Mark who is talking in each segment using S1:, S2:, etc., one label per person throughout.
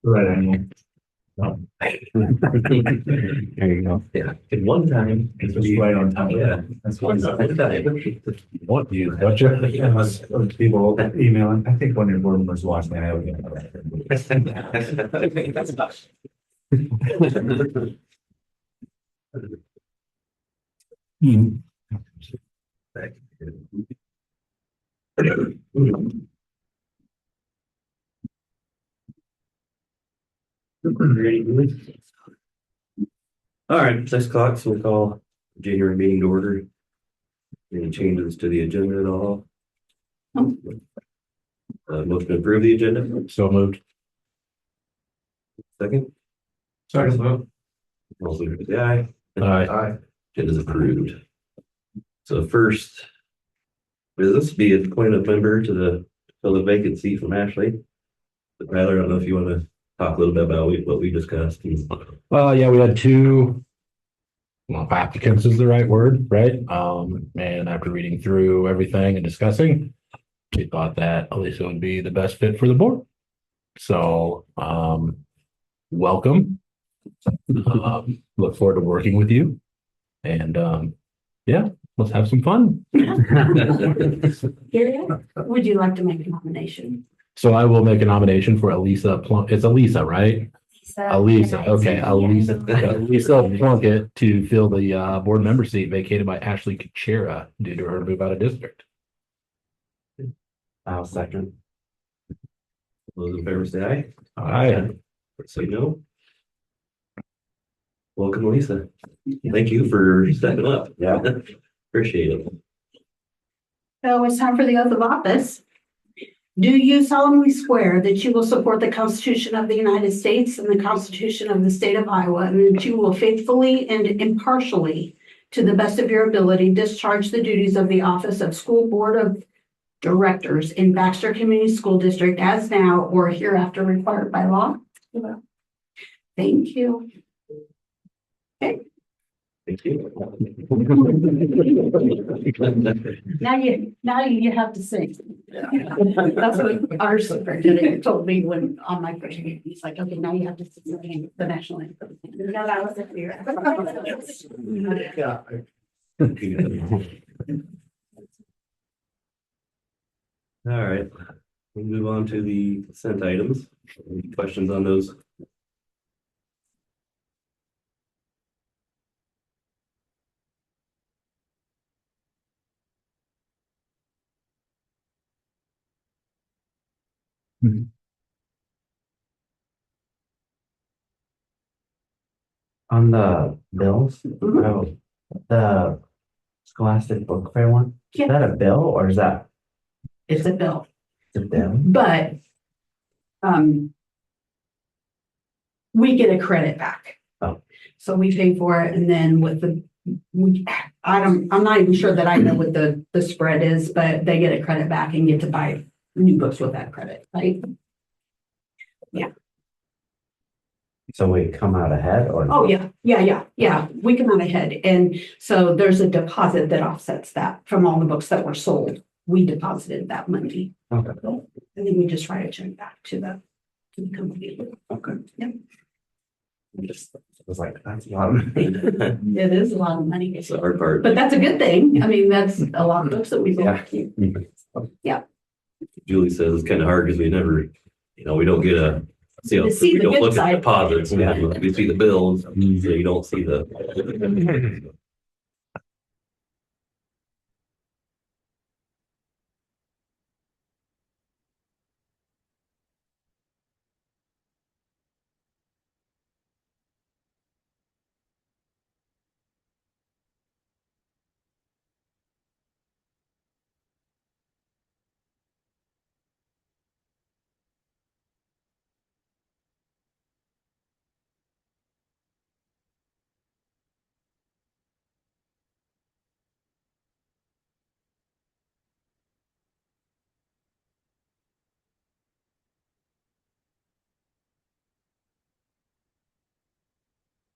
S1: Right, I know.
S2: There you go.
S3: Yeah, in one time.
S1: It's just right on time.
S3: Yeah.
S1: That's
S3: One
S1: one.
S3: time.
S2: What you, what you?
S1: Unless people emailing, I think one of your board members watched me. I have.
S2: Hmm.
S3: All right, 6 o'clock, so we'll call January meeting to order. Any changes to the agenda at all? Motion to approve the agenda,
S2: So moved.
S3: second.
S1: Second vote.
S3: All those in favor say aye.
S2: Aye.
S3: Agenda's approved. So first, will this be a appointed member to the fill the vacant seat from Ashley? But Tyler, I don't know if you want to talk a little bit about what we discussed.
S2: Yeah, we had two. Well, applicants is the right word, right? And after reading through everything and discussing, we thought that Elisa would be the best fit for the board. So, welcome. Look forward to working with you. And, yeah, let's have some fun.
S4: Gary, would you like to make a nomination?
S2: So I will make a nomination for Elisa It's Elisa, right? Elisa, okay, Elisa Plunkett to fill the board member seat vacated by Ashley Kuchera due to her move out of district.
S3: I'll second. Those in favor say aye.
S2: Aye.
S3: Say no. Welcome, Lisa. Thank you for stepping up.
S2: Yeah.
S3: Appreciate it.
S4: So it's time for the oath of office. Do you solemnly swear that you will support the Constitution of the United States and the Constitution of the State of Iowa, and that you will faithfully and impartially, to the best of your ability, discharge the duties of the office of School Board of Directors in Baxter Community School District as now or hereafter required by law? Thank you.
S3: Thank you.
S4: Now you have to sing. That's what our superintendent told me when on my first meeting. He's like, okay, now you have to sing the national anthem. No, that was a fear.
S1: Yeah.
S3: All right, we'll move on to the consent items. Any questions on those?
S5: On the bills, the Scholastic Book Fair one, is
S4: Yeah.
S5: that a bill or is that
S4: It's a bill,
S5: a bill?
S4: but we get a credit back.
S5: Oh.
S4: So we pay for it, and then with I'm not even sure that I know what the spread is, but they get a credit back and get to buy new books with that credit, right?
S5: So we come out ahead or?
S4: Oh, yeah. We come out ahead. And so there's a deposit that offsets that from all the books that were sold. We deposited that money.
S5: Okay.
S4: And then we just write a check back to the company.
S5: Okay.
S4: Yep.
S5: It was like, that's a lot of money.
S4: It is a lot of money.
S3: It's the hard part.
S4: But that's a good thing. I mean, that's a lot of books that we bought.
S5: Yeah.
S3: Julie says it's kind of hard because we never, we don't get a,
S4: To see
S3: we
S4: the
S3: don't
S4: good
S3: look at
S4: side.
S3: deposits.
S5: Yeah.
S3: We see the bills, so you don't see the.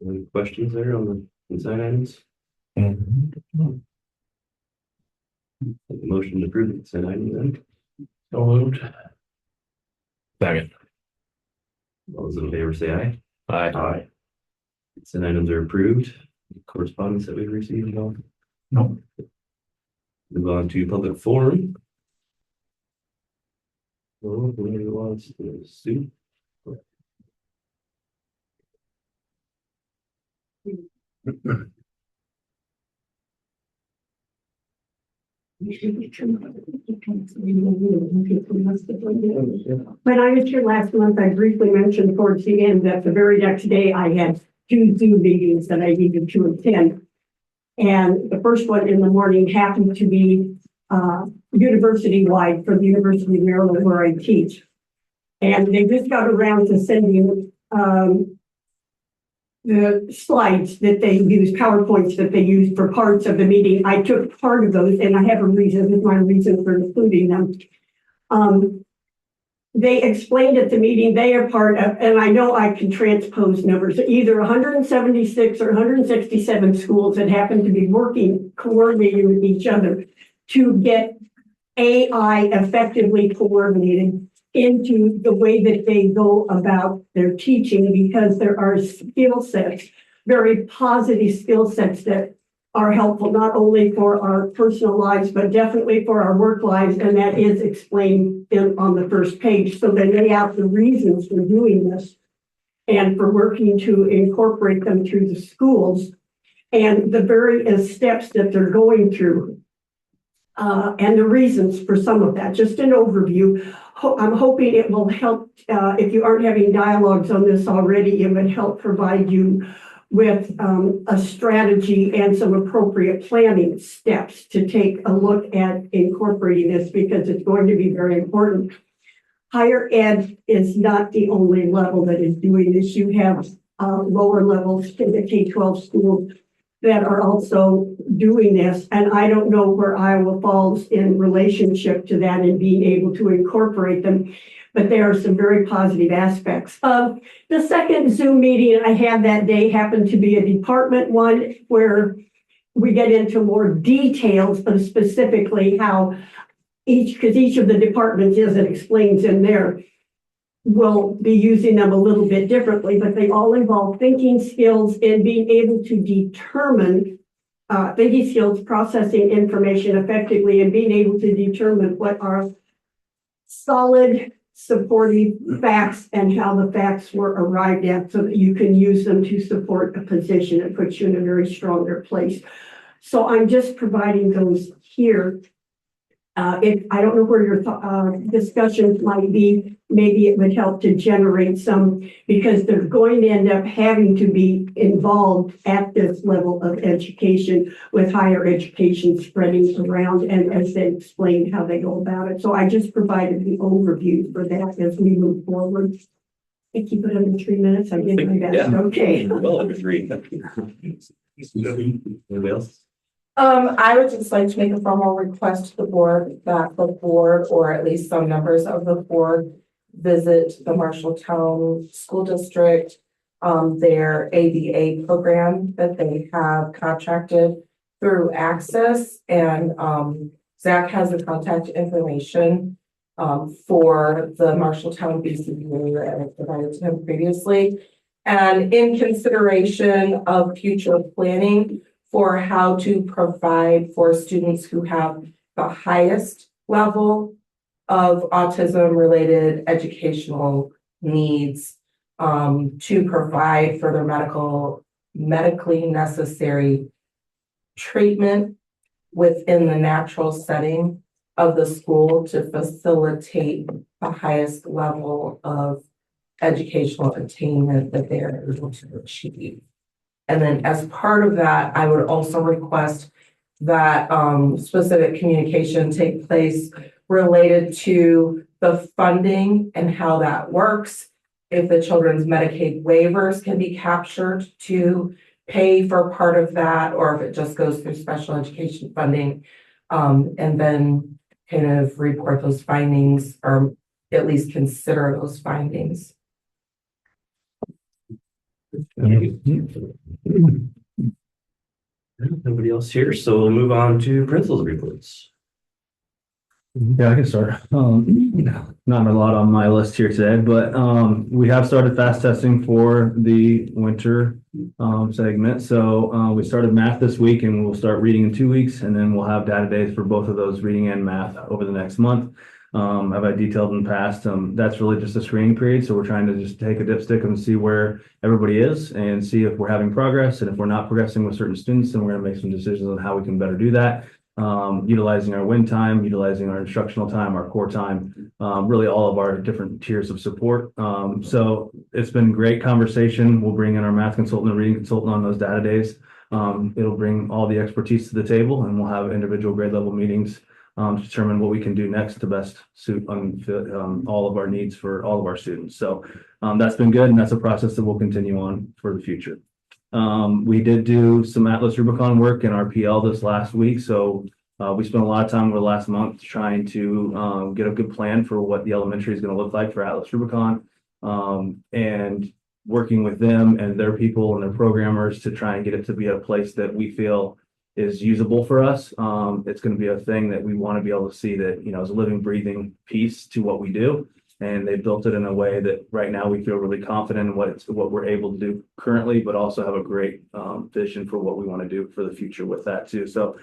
S3: Any questions there on the consent items? Motion to approve the consent item then.
S2: So moved. Second.
S3: All those in favor say aye.
S2: Aye.
S3: Consent items are approved. Correspondence that we've received, all.
S1: No,
S3: Move on to public forum. Oh, who wants to sue?
S6: When I was here last month, I briefly mentioned towards the end that the very next day I had 2 Zoom meetings that I needed to attend. And the first one in the morning happened to be university-wide for the University of Maryland where I teach. And they just got around to sending the slides that they use, PowerPoints that they use for parts of the meeting. I took part of those, and I have a reason, with my reason for including them. They explained at the meeting they are part of, and I know I can transpose numbers, either 176 or 167 schools that happen to be working, coordinating with each other to get AI effectively coordinated into the way that they go about their teaching, because there are skill sets, very positive skill sets that are helpful not only for our personal lives, but definitely for our work lives. And that is explained on the first page. So they lay out the reasons for doing this and for working to incorporate them through the schools and the various steps that they're going through. And the reasons for some of that, just an overview. I'm hoping it will help, if you aren't having dialogues on this already, it would help provide you with a strategy and some appropriate planning steps to take a look at incorporating this, because it's going to be very important. Higher ed is not the only level that is doing this. You have lower levels in the K-12 schools that are also doing this. And I don't know where Iowa falls in relationship to that and being able to incorporate them, but there are some very positive aspects. The second Zoom meeting I had that day happened to be a department one where we get into more details of specifically how because each of the departments, as it explains in there, will be using them a little bit differently, but they all involve thinking skills and being able to determine thinking skills, processing information effectively, and being able to determine what are solid supportive facts and how the facts were arrived at so that you can use them to support a position. It puts you in a very stronger place. So I'm just providing those here. If I don't know where your discussions might be, maybe it would help to generate some, because they're going to end up having to be involved at this level of education with higher education spreading around, and as they explain how they go about it. So I just provided the overview for that as we move forward. I keep it under 3 minutes. I did my best.
S3: Yeah.
S6: Okay.
S3: Well, over 3. Anybody else?
S7: I would just like to make a formal request to the board that the board, or at least some members of the board, visit the Marshalltown School District, their ABA program that they have contracted through Access. And Zach has the contact information for the Marshalltown BCSD that I provided to him previously. And in consideration of future planning for how to provide for students who have the highest level of autism-related educational needs, to provide for their medically necessary treatment within the natural setting of the school to facilitate the highest level of educational attainment that they are able to achieve. And then as part of that, I would also request that specific communication take place related to the funding and how that works. If the children's Medicaid waivers can be captured to pay for part of that, or if it just goes through special education funding, and then kind of report those findings, or at least consider those findings.
S3: Nobody else here, so we'll move on to principals reports.
S5: Yeah, I can start. Not a lot on my list here today, but we have started fast testing for the winter segment. So we started math this week and we'll start reading in 2 weeks, and then we'll have data days for both of those, reading and math, over the next month. Have I detailed in the past? That's really just a screening period. So we're trying to just take a dipstick and see where everybody is and see if we're having progress. And if we're not progressing with certain students, then we're going to make some decisions on how we can better do that. Utilizing our win time, utilizing our instructional time, our core time, really all of our different tiers of support. So it's been great conversation. We'll bring in our math consultant and reading consultant on those data days. It'll bring all the expertise to the table, and we'll have individual grade level meetings to determine what we can do next to best suit all of our needs for all of our students. So that's been good, and that's a process that we'll continue on for the future. We did do some Atlas Rubicon work in our PL this last week. So we spent a lot of time over the last month trying to get a good plan for what the elementary is going to look like for Atlas Rubicon, and working with them and their people and their programmers to try and get it to be a place that we feel is usable for us. It's going to be a thing that we want to be able to see that, is a living, breathing piece to what we do. And they built it in a way that right now we feel really confident in what we're able to do currently, but also have a great vision for what we want to do for the future with that too. So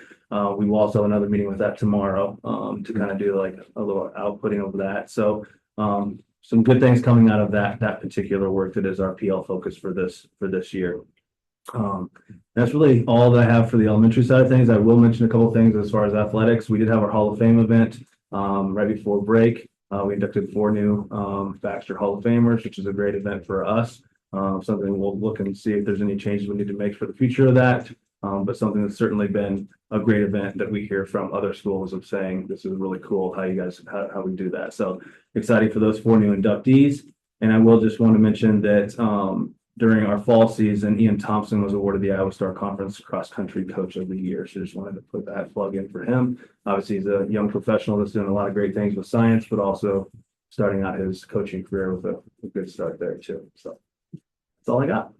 S5: we will also have another meeting with that tomorrow to kind of do like a little outputting of that. So some good things coming out of that particular work that is our PL focus for this year. That's really all that I have for the elementary side of things. I will mention a couple of things as far as athletics. We did have our Hall of Fame event right before break. We inducted 4 new Baxter Hall of Famers, which is a great event for us. Something we'll look and see if there's any changes we need to make for the future of that. But something that's certainly been a great event that we hear from other schools of saying, this is really cool how you guys, how we do that. So exciting for those 4 new inductees. And I will just want to mention that during our fall season, Ian Thompson was awarded the Iowa Star Conference Cross Country Coach of the Year. So just wanted to put that plug in for him. Obviously, he's a young professional that's doing a lot of great things with science, but also starting out his coaching career with a good start there too. So that's all I got.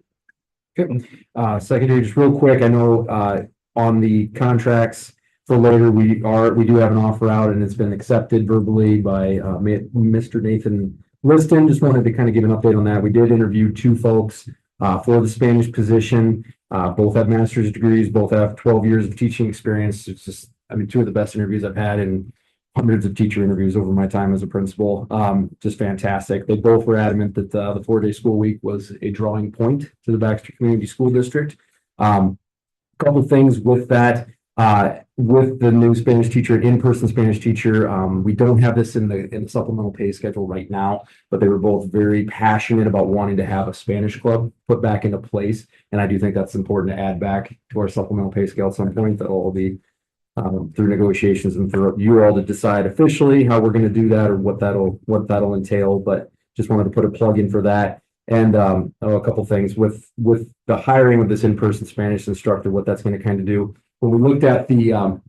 S8: Good. Secondary, just real quick, I know on the contracts for later, we do have an offer out and it's been accepted verbally by Mr. Nathan Liston. Just wanted to kind of give an update on that. We did interview 2 folks for the Spanish position. Both have master's degrees, both have 12 years of teaching experience. It's just, 2 of the best interviews I've had in hundreds of teacher interviews over my time as a principal. Just fantastic. They both were adamant that the 4-day school week was a drawing point to the Baxter Community School District. Couple things with that. With the new Spanish teacher, in-person Spanish teacher, we don't have this in the supplemental pay schedule right now, but they were both very passionate about wanting to have a Spanish club put back into place. And I do think that's important to add back to our supplemental pay scale at some point. That will be through negotiations and for you all to decide officially how we're going to do that or what that'll entail. But just wanted to put a plug in for that. And a couple things with the hiring of this in-person Spanish instructor, what that's going to kind of do. When we looked at the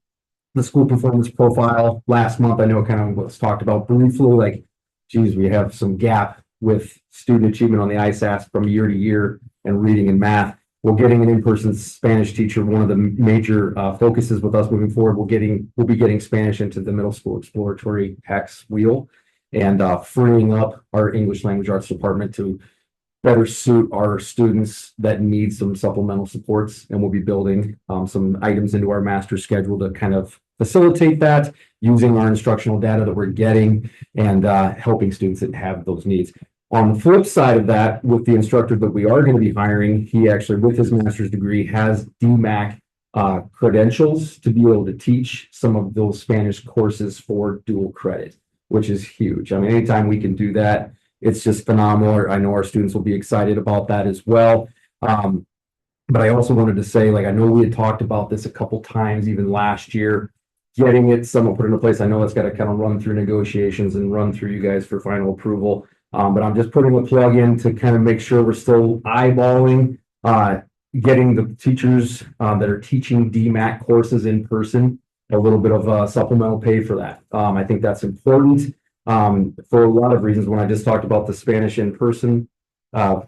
S8: school performance profile last month, I know it kind of was talked about briefly, like, geez, we have some gap with student achievement on the ISAS from year to year and reading and math. Well, getting an in-person Spanish teacher, one of the major focuses with us moving forward, we'll be getting Spanish into the middle school exploratory HEX wheel and freeing up our English language arts department to better suit our students that need some supplemental supports. And we'll be building some items into our master schedule to kind of facilitate that using our instructional data that we're getting and helping students that have those needs. On the flip side of that, with the instructor that we are going to be hiring, he actually, with his master's degree, has DMAC credentials to be able to teach some of those Spanish courses for dual credit, which is huge. Anytime we can do that, it's just phenomenal. I know our students will be excited about that as well. But I also wanted to say, I know we had talked about this a couple times, even last year, getting it somewhat put into place. I know it's got to kind of run through negotiations and run through you guys for final approval. But I'm just putting a plug in to kind of make sure we're still eyeballing getting the teachers that are teaching DMAC courses in person a little bit of supplemental pay for that. I think that's important for a lot of reasons. When I just talked about the Spanish in person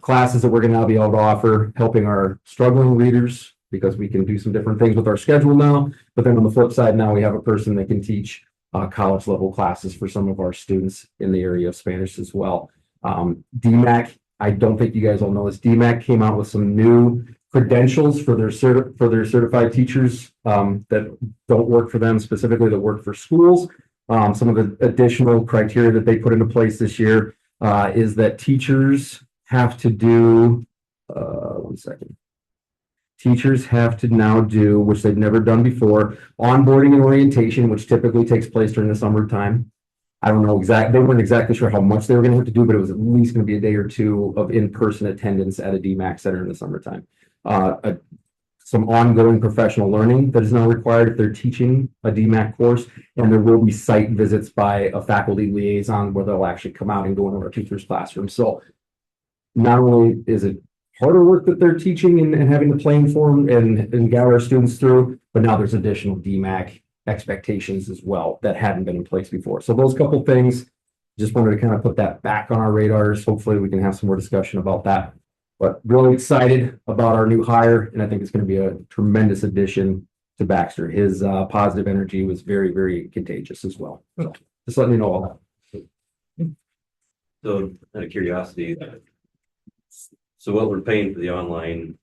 S8: classes that we're going to now be able to offer, helping our struggling readers, because we can do some different things with our schedule now. But then on the flip side, now we have a person that can teach college level classes for some of our students in the area of Spanish as well. DMAC, I don't think you guys all know this. DMAC came out with some new credentials for their certified teachers that don't work for them, specifically that work for schools. Some of the additional criteria that they put into place this year is that teachers have to do, one second. Teachers have to now do, which they've never done before, onboarding and orientation, which typically takes place during the summertime. I don't know exactly, they weren't exactly sure how much they were going to have to do, but it was at least going to be a day or two of in-person attendance at a DMAC center in the summertime. Some ongoing professional learning that is now required if they're teaching a DMAC course, and there will be site visits by a faculty liaison where they'll actually come out and go into our teachers' classroom. So not only is it harder work that they're teaching and having to plan for and gather our students through, but now there's additional DMAC expectations as well that hadn't been in place before. So those couple things, just wanted to kind of put that back on our radars. Hopefully we can have some more discussion about that. But really excited about our new hire, and I think it's going to be a tremendous addition to Baxter. His positive energy was very, very contagious as well. So just letting you know all that.
S3: So out of curiosity, so what we're paying for the online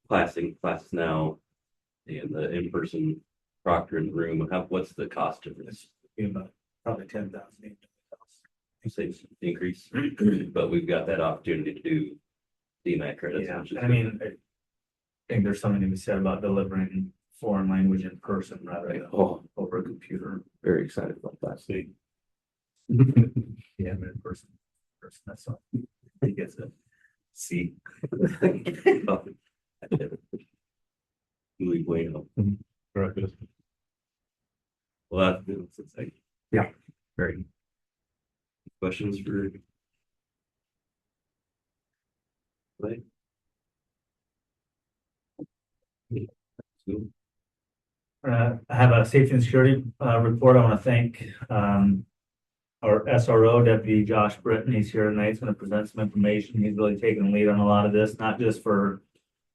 S3: classes now and the in-person proctor in the room, what's the cost of this?
S1: Probably 10,000.
S3: Say increase, but we've got that opportunity to do DMAC credits.
S1: Yeah,
S3: which is
S1: I mean, I think there's something to be said about delivering foreign language in person rather than over a computer.
S8: Very excited about that.
S1: See. Yeah, in person. That's all. He gets it. See.
S3: Muy bueno.
S2: Correct.
S3: Well, that's exciting.
S8: Yeah.
S3: Very good. Questions for? Right.
S1: I have a safety and security report. I want to thank our SRO, Deputy Josh Britton. He's here tonight. He's going to present some information. He's really taking the lead on a lot of this, not just for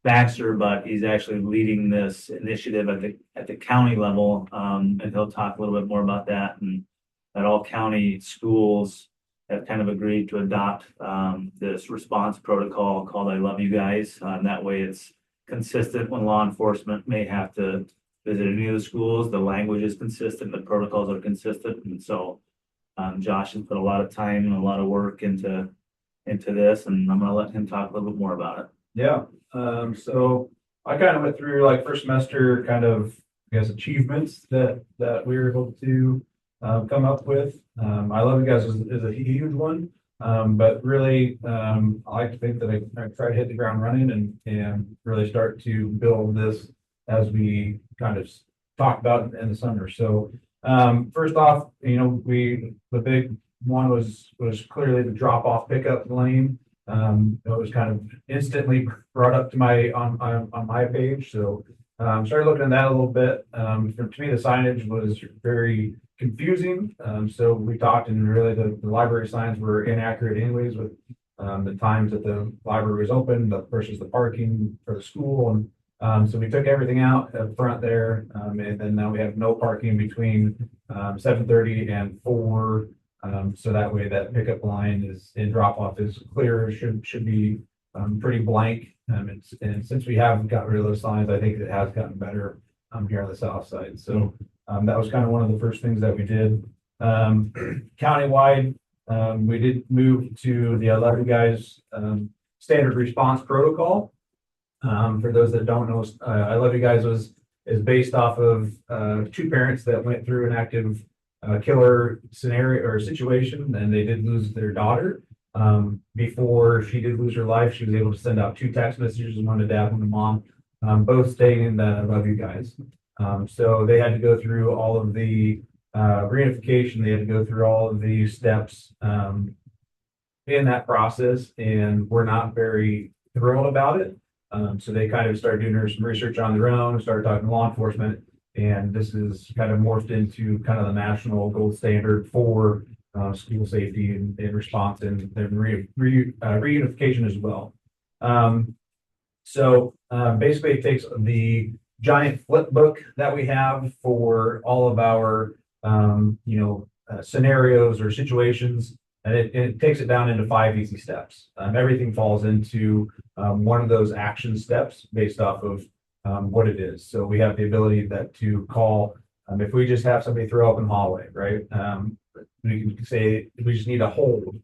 S1: Baxter, but he's actually leading this initiative at the county level. And he'll talk a little bit more about that. And that all county schools have kind of agreed to adopt this response protocol called I Love You Guys. That way it's consistent when law enforcement may have to visit any of the schools. The language is consistent, the protocols are consistent. And so Josh has put a lot of time and a lot of work into this, and I'm going to let him talk a little bit more about it.
S9: Yeah, so I kind of went through like first semester kind of, I guess, achievements that we were able to come up with. I Love You Guys is a huge one, but really I like to think that I try to hit the ground running and really start to build this as we kind of talked about in the summer. So first off, the big one was clearly the drop off pickup lane. It was kind of instantly brought up to on my page. So started looking at that a little bit. To me, the signage was very confusing. So we talked, and really the library signs were inaccurate anyways with the times that the library was open versus the parking for the school. And so we took everything out up front there. And then now we have no parking between 7:30 and 4. So that way that pickup line is in drop off is clear, should be pretty blank. And since we have got rid of those signs, I think it has gotten better here on the south side. So that was kind of one of the first things that we did. Countywide, we did move to the I Love You Guys standard response protocol. For those that don't know, I Love You Guys is based off of two parents that went through an active killer scenario or situation, and they did lose their daughter. Before she did lose her life, she was able to send out two text messages, one to dad, one to mom, both stating that I love you guys. So they had to go through all of the reunification. They had to go through all of the steps in that process, and we're not very thrilled about it. So they kind of started doing some research on their own, started talking to law enforcement, and this is kind of morphed into kind of the national gold standard for school safety and response and reunification as well. So basically it takes the giant flip book that we have for all of our scenarios or situations. And it takes it down into 5 easy steps. Everything falls into one of those action steps based off of what it is. So we have the ability to call, if we just have somebody throw up in the hallway, right? We can say, we just need a hold.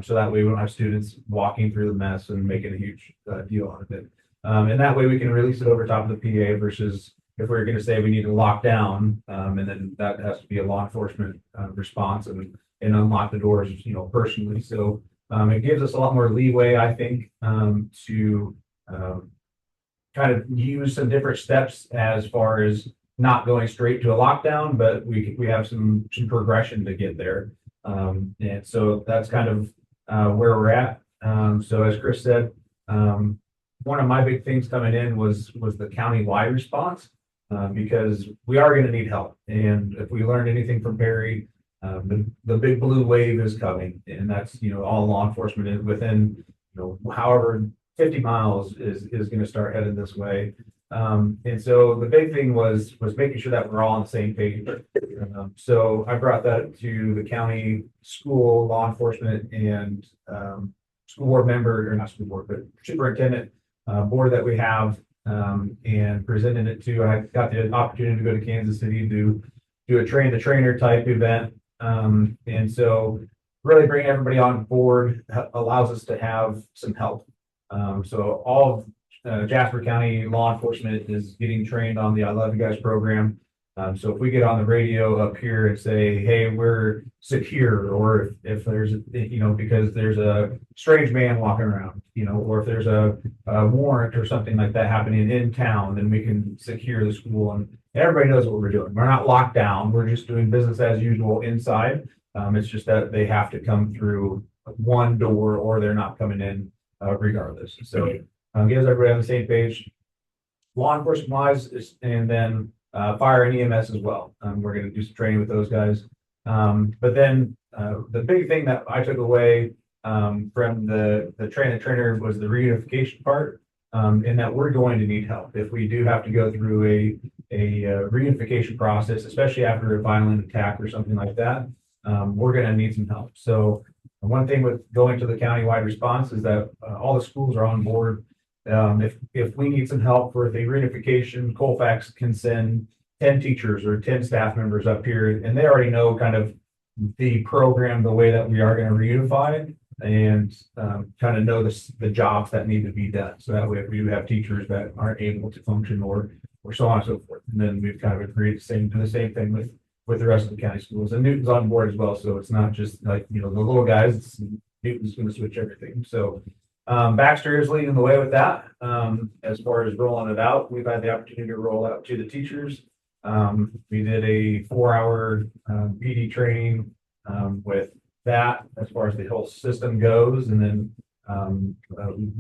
S9: So that way we don't have students walking through the mess and making a huge deal out of it. And that way we can release it over top of the PA versus if we're going to say we need to lock down, and then that has to be a law enforcement response and unlock the doors, personally. So it gives us a lot more leeway, I think, to kind of use some different steps as far as not going straight to a lockdown, but we have some progression to get there. And so that's kind of where we're at. So as Chris said, one of my big things coming in was the county-wide response, because we are going to need help. And if we learned anything from Perry, the big blue wave is coming, and that's, all law enforcement is within, however 50 miles is going to start headed this way. And so the big thing was making sure that we're all on the same page. So I brought that to the county school law enforcement and school board member, or not school board, but superintendent board that we have, and presented it to. I got the opportunity to go to Kansas City to do a train the trainer type event. And so really bring everybody on board allows us to have some help. So all of Jasper County law enforcement is getting trained on the I Love You Guys program. So if we get on the radio up here and say, hey, we're secure, or if there's, because there's a strange man walking around, or if there's a warrant or something like that happening in town, then we can secure the school. And everybody knows what we're doing. We're not locked down. We're just doing business as usual inside. It's just that they have to come through one door or they're not coming in regardless. So gives everybody on the same page, law enforcement wise, and then fire and EMS as well. We're going to do some training with those guys. But then the big thing that I took away from the trainer was the reunification part, in that we're going to need help. If we do have to go through a reunification process, especially after a violent attack or something like that, we're going to need some help. So one thing with going to the county-wide response is that all the schools are on board. If we need some help for the reunification, Colfax can send 10 teachers or 10 staff members up here, and they already know kind of the program, the way that we are going to reunify, and kind of know the jobs that need to be done. So that way, if we do have teachers that aren't able to function or so on and so forth, and then we've kind of agreed to do the same thing with the rest of the county schools. And Newton's on board as well, so it's not just like, the little guys. Newton's going to switch everything. So Baxter is leading the way with that. As far as rolling it out, we've had the opportunity to roll out to the teachers. We did a 4-hour PD training with that as far as the whole system goes. And then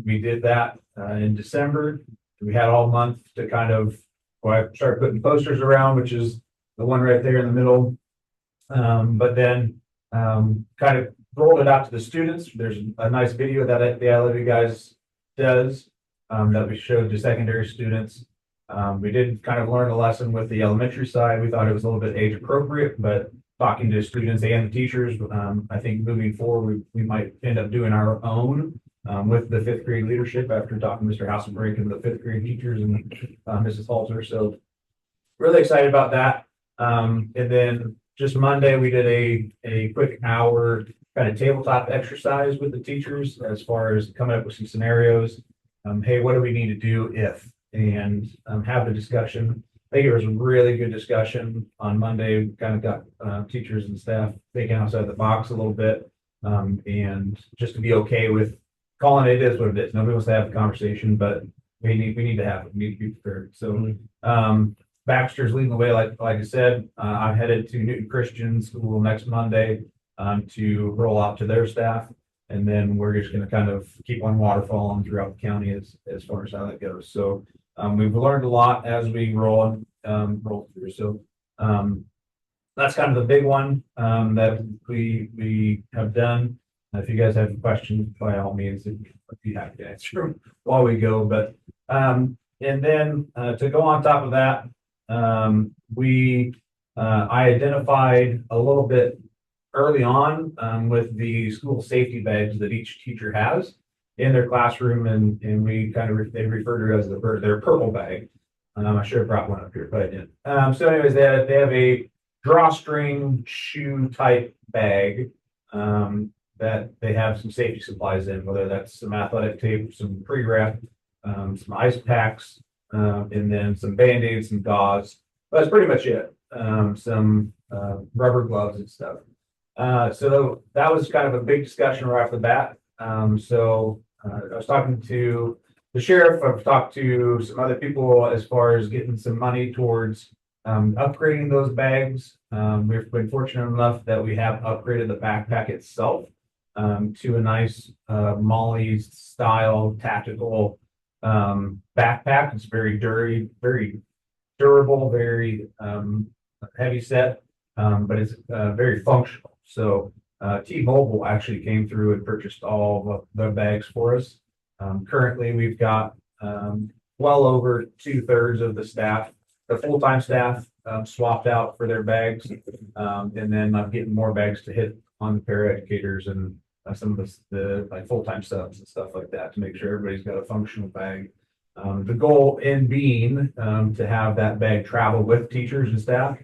S9: we did that in December. We had all month to kind of, I started putting posters around, which is the one right there in the middle. But then kind of rolled it out to the students. There's a nice video that the I Love You Guys does that we showed to secondary students. We did kind of learn a lesson with the elementary side. We thought it was a little bit age appropriate, but talking to students and the teachers, I think moving forward, we might end up doing our own with the 5th grade leadership after talking to Mr. Hasselbrink and the 5th grade teachers and Mrs. Halter. So really excited about that. And then just Monday, we did a quick hour kind of tabletop exercise with the teachers as far as coming up with some scenarios. Hey, what do we need to do if, and have the discussion. I think it was a really good discussion on Monday. We kind of got teachers and staff thinking outside the box a little bit, and just to be okay with calling it is what it is. Nobody wants to have the conversation, but we need to have it. We need to be prepared. So Baxter's leading the way, like I said. I'm headed to Newton Christian School next Monday to roll out to their staff, and then we're just going to kind of keep on waterfalling throughout the county as far as how that goes. So we've learned a lot as we roll through. So that's kind of the big one that we have done. If you guys have any questions, by all means, I'd be happy to answer them while we go. But and then to go on top of that, we I identified a little bit early on, with the school safety bags that each teacher has in their classroom, and we kind of, they refer to it as their purple bag. I should have brought one up here, but I didn't. So anyways, they have a drawstring shoe type bag, that they have some safety supplies in, whether that's some athletic tape, some pre-wrap, some ice packs, and then some Band-Aids, some gauze. That's pretty much it. Some rubber gloves and stuff. So that was kind of a big discussion right off the bat. I was talking to the sheriff. I've talked to some other people as far as getting some money towards upgrading those bags. We've been fortunate enough that we have upgraded the backpack itself to a nice Molly's style tactical backpack. It's very very durable, very heavy set, but it's very functional. So T-Mobile actually came through and purchased all of the bags for us. Currently, we've got well over 2/3 of the staff, the full-time staff, swapped out for their bags. And then I'm getting more bags to hit on the paraeducators and some of the like full-time subs and stuff like that to make sure everybody's got a functional bag. The goal in being to have that bag travel with teachers and staff.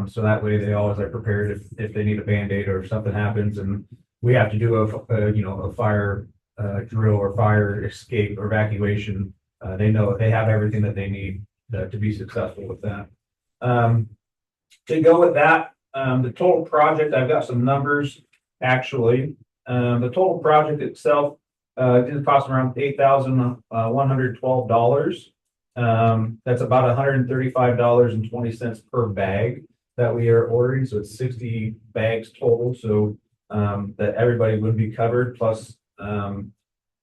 S9: So that way they always are prepared if they need a Band-Aid or if something happens and we have to do a fire drill or fire escape or evacuation. They know they have everything that they need to be successful with that. To go with that, the total project, I've got some numbers actually. The total project itself did cost around $8,112. That's about $135.20 per bag that we are ordering. So it's 60 bags total. So that everybody would be covered, plus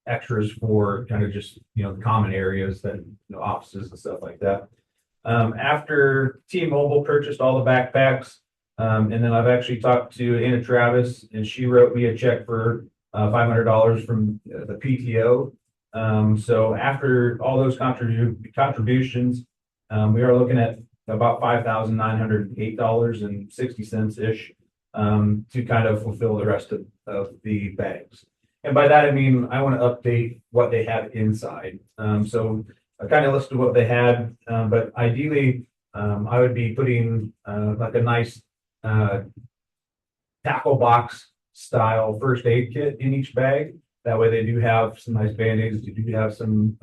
S9: extras for kind of just the common areas that offices and stuff like that. After T-Mobile purchased all the backpacks, and then I've actually talked to Anna Travis, and she wrote me a check for $500 from the PTO. So after all those contributions, we are looking at about $5,908.60 ish to kind of fulfill the rest of the bags. And by that, I mean, I want to update what they have inside. So I kind of listed what they had, but ideally, I would be putting like a nice tackle box style first aid kit in each bag. That way they do have some nice Band-Aids, they do have some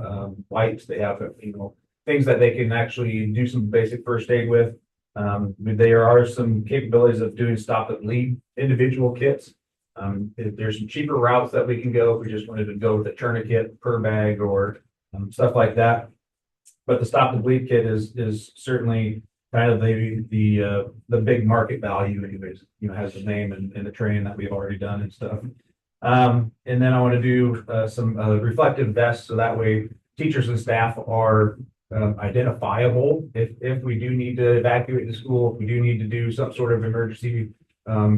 S9: wipes, they have, things that they can actually do some basic first aid with. There are some capabilities of doing stop and bleed individual kits. There's some cheaper routes that we can go if we just wanted to go with a tourniquet per bag or stuff like that. But the stop and bleed kit is certainly kind of the big market value anyways, has the name and the training that we've already done and stuff. And then I want to do some reflective vests so that way teachers and staff are identifiable if we do need to evacuate the school, if we do need to do some sort of emergency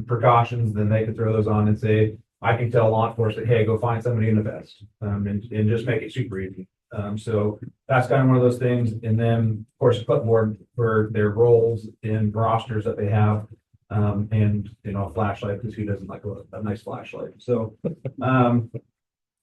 S9: precautions, then they can throw those on and say, I can tell law enforcement, hey, go find somebody in a vest, and just make it super easy. So that's kind of one of those things. And then, of course, a clipboard for their roles in rosters that they have, and a flashlight, because who doesn't like a nice flashlight? So,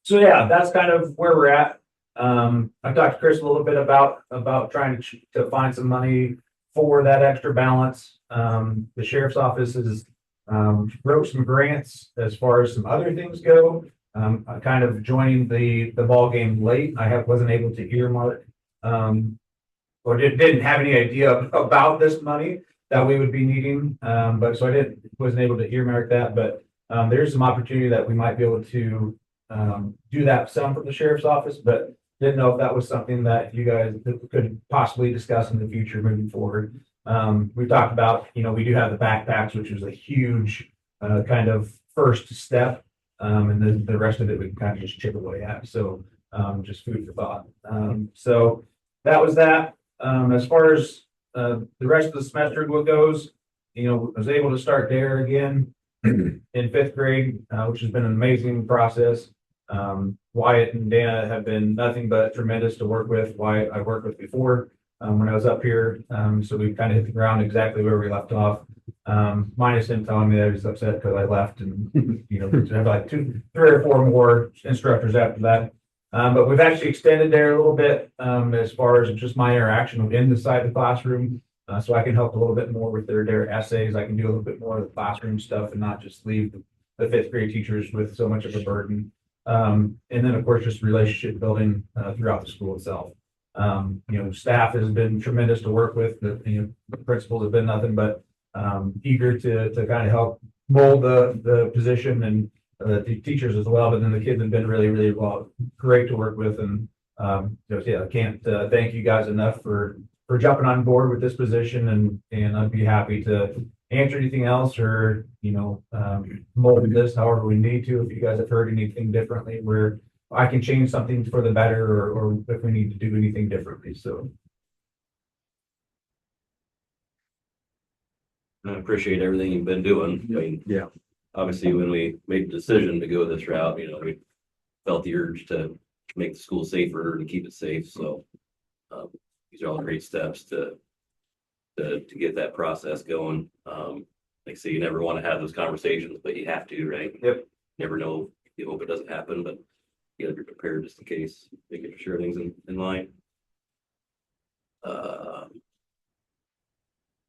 S9: yeah, that's kind of where we're at. I've talked to Chris a little bit about trying to find some money for that extra balance. The sheriff's office is wrote some grants as far as some other things go. I kind of joining the ball game late. I wasn't able to earmark or didn't have any idea about this money that we would be needing. But so I wasn't able to earmark that. But there's some opportunity that we might be able to do that some from the sheriff's office, but didn't know if that was something that you guys could possibly discuss in the future moving forward. We talked about, we do have the backpacks, which is a huge kind of first step. And then the rest of it we can kind of just chip away at. So just food for thought. So that was that. As far as the rest of the semester goes, I was able to start there again in 5th grade, which has been an amazing process. Wyatt and Dana have been nothing but tremendous to work with. Wyatt I worked with before, when I was up here. So we kind of hit the ground exactly where we left off. Minus him telling me that he was upset because I left and, we had like 3 or 4 more instructors after that. But we've actually extended there a little bit, as far as just my interaction within the side of the classroom. So I can help a little bit more with their essays. I can do a little bit more of the classroom stuff and not just leave the 5th grade teachers with so much of a burden. And then, of course, just relationship building throughout the school itself. Staff has been tremendous to work with. The principals have been nothing but eager to kind of help mold the position, and the teachers as well. But then the kids have been really, really great to work with. And I can't thank you guys enough for jumping on board with this position. And I'd be happy to answer anything else, or mold this however we need to. If you guys have heard anything differently where I can change something for the better, or if we need to do anything differently. So
S3: I appreciate everything you've been doing. I mean,
S8: Yeah.
S3: obviously, when we made the decision to go this route, we felt the urge to make the school safer and keep it safe. So these are all great steps to get that process going. Like I say, you never want to have those conversations, but you have to, right?
S9: Yep.
S3: Never know. You hope it doesn't happen, but you gotta be prepared just in case, making sure everything's in line.